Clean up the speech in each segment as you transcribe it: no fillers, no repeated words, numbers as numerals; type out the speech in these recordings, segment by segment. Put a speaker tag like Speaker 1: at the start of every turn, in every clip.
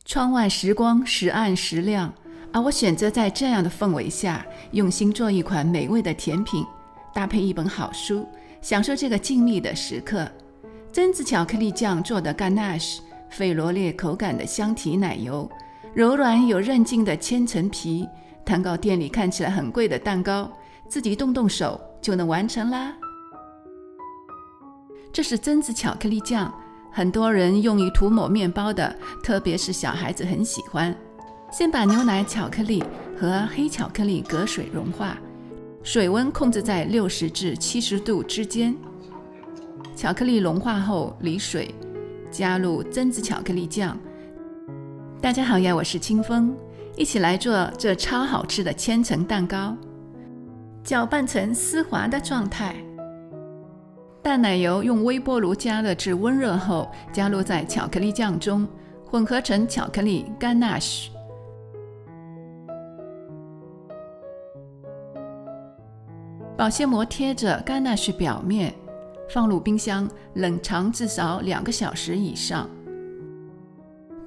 Speaker 1: 窗外时光时暗时亮，而我选择在这样的氛围下，用心做一款美味的甜品，搭配一本好书，享受这个静谧的时刻。榛子巧克力酱做的 ganache， 费罗列口感的香缇奶油，柔软有韧劲的千层皮，蛋糕店里看起来很贵的蛋糕，自己动动手就能完成啦。这是榛子巧克力酱，很多人用于涂抹面包的，特别是小孩子很喜欢。先把牛奶巧克力和黑巧克力隔水融化，水温控制在60至70度之间。巧克力融化后离水，加入榛子巧克力酱。大家好呀，我是清风，一起来做这超好吃的千层蛋糕。搅拌成丝滑的状态。淡奶油用微波炉加热至温热后，加入在巧克力酱中，混合成巧克力 ganache。 保鲜膜贴着 ganache 表面，放入冰箱冷藏至少2个小时以上。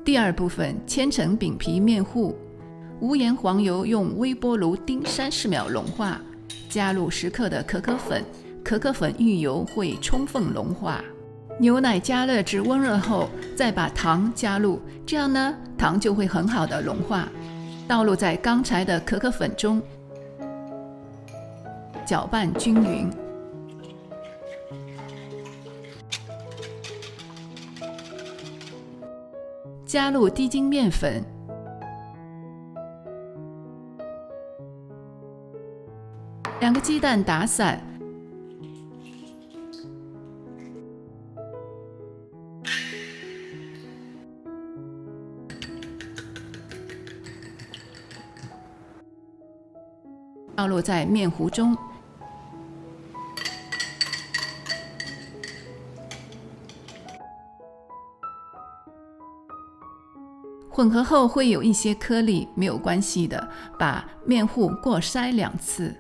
Speaker 1: 第二部分，千层饼皮面糊。无盐黄油用微波炉叮30秒融化，加入10克的可可粉，可可粉遇油会充分融化。牛奶加热至温热后，再把糖加入，这样呢，糖就会很好的融化。倒入在刚才的可可粉中，搅拌均匀。加入低筋面粉，2个鸡蛋打散，倒入在面糊中，混合后会有一些颗粒，没有关系的，把面糊过筛2次。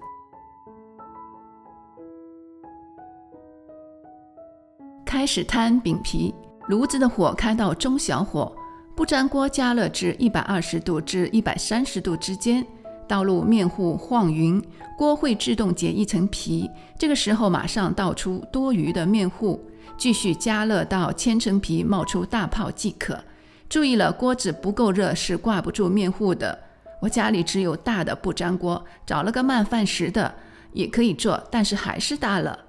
Speaker 1: 开始摊饼皮，炉子的火开到中小火，不粘锅加热至120度至130度之间，倒入面糊晃匀，锅会自动结一层皮，这个时候马上倒出多余的面糊，继续加热到千层皮冒出大泡即可。注意了，锅子不够热是挂不住面糊的。我家里只有大的不粘锅，找了个慢饭时的也可以做，但是还是大了。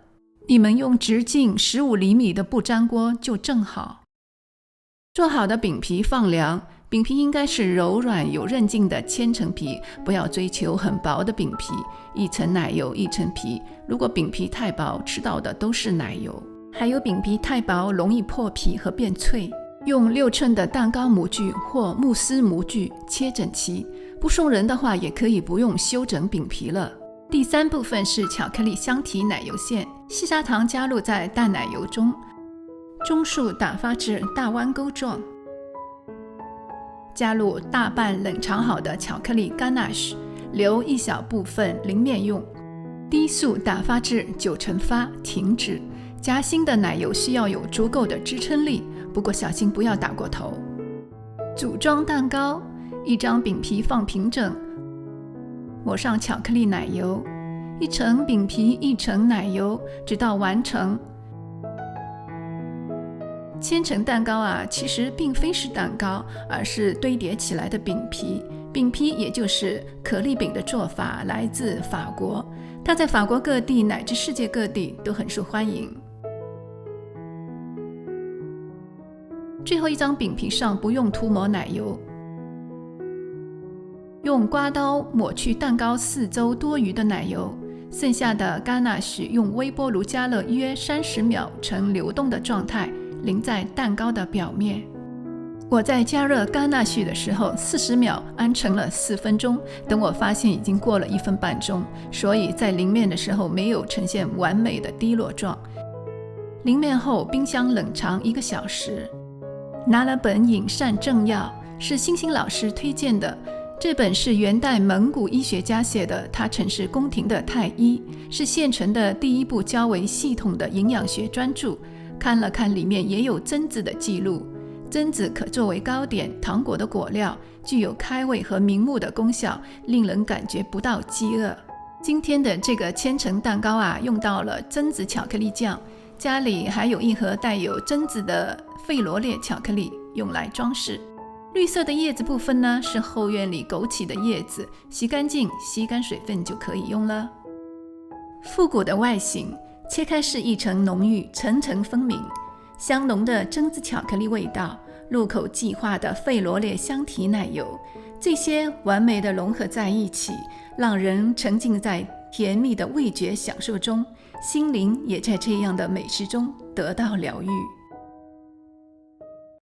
Speaker 1: 你们用直径15厘米的不粘锅就正好。做好的饼皮放凉，饼皮应该是柔软有韧劲的千层皮，不要追求很薄的饼皮，一层奶油一层皮，如果饼皮太薄，吃到的都是奶油。还有饼皮太薄容易破皮和变脆。用6寸的蛋糕模具或慕斯模具切整齐，不送人的话也可以不用修整饼皮了。第3部分是巧克力香缇奶油馅，细砂糖加入在淡奶油中，中速打发至大弯钩状，加入大半冷藏好的巧克力 ganache， 留一小部分淋面用，低速打发至9成发，停止。夹心的奶油需要有足够的支撑力，不过小心不要打过头。组装蛋糕，一张饼皮放平整，抹上巧克力奶油，一层饼皮一层奶油，直到完成。千层蛋糕啊，其实并非是蛋糕，而是堆叠起来的饼皮。饼皮也就是可丽饼的做法，来自法国，它在法国各地乃至世界各地都很受欢迎。最后一张饼皮上不用涂抹奶油，用刮刀抹去蛋糕四周多余的奶油，剩下的 ganache 用微波炉加热约30秒呈流动的状态，淋在蛋糕的表面。我在加热 ganache 的时候40秒安成了4分钟，等我发现已经过了1分半钟，所以在淋面的时候没有呈现完美的滴落状。淋面后冰箱冷藏1个小时。拿了本饮膳正要，是星星老师推荐的，这本是元代蒙古医学家写的，他曾是宫廷的太医，是现存的第一部较为系统的营养学专著。看了看里面也有榛子的记录，榛子可作为糕点、糖果的果料，具有开胃和明目的功效，令人感觉不到饥饿。今天的这个千层蛋糕啊，用到了榛子巧克力酱，家里还有一盒带有榛子的费罗列巧克力用来装饰。绿色的叶子部分呢，是后院里枸杞的叶子，洗干净，吸干水分就可以用了。复古的外形，切开是一层浓郁，层层分明，香浓的榛子巧克力味道，入口即化的费罗列香缇奶油，这些完美的融合在一起，让人沉浸在甜蜜的味觉享受中，心灵也在这样的美食中得到疗愈。